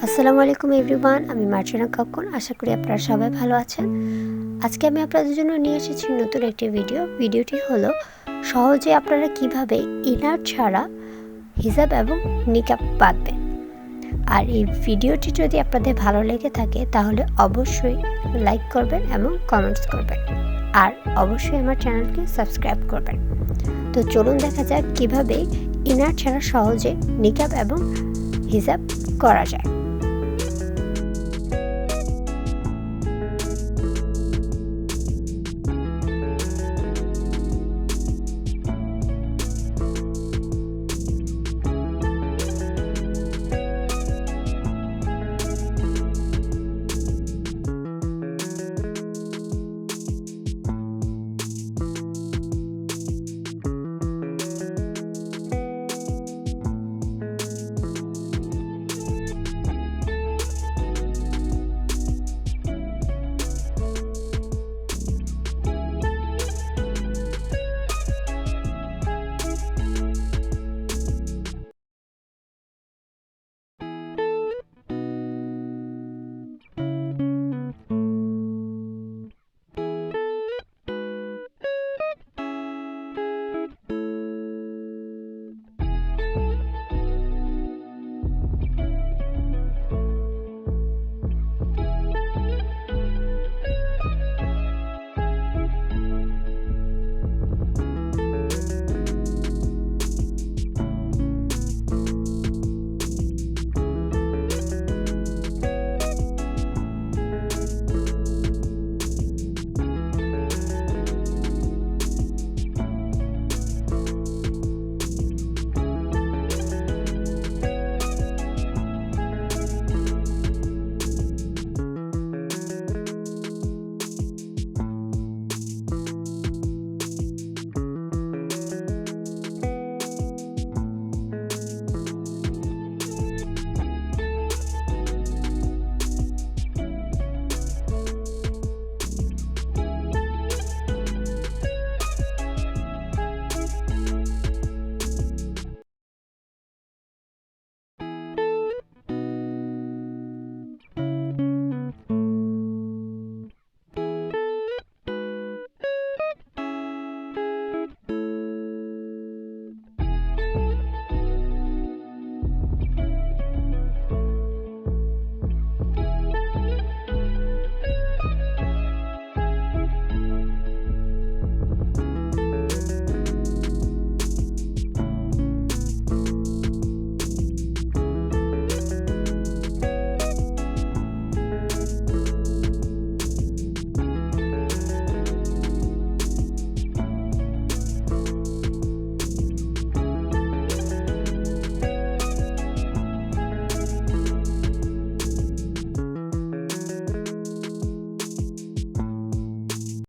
আসসালামু আলাইকুম এভরিওয়ান, আমি মার্জানা কাকন। আশা করি আপনারা সবাই ভালো আছেন। আজকে আমি আপনাদের জন্য নিয়ে এসেছি নতুন একটি ভিডিওটি হলো সহজে আপনারা কিভাবে ইনার ছাড়া হিজাব এবং নিকাব বাঁধবেন। আর এই ভিডিওটি যদি আপনাদের ভালো লেগে থাকে তাহলে অবশ্যই লাইক করবেন এবং কমেন্টস করবেন, আর অবশ্যই আমার চ্যানেলকে সাবস্ক্রাইব করবেন। তো চলুন দেখা যাক কিভাবে ইনার ছাড়া সহজে নিকাব এবং হিজাব করা যায়।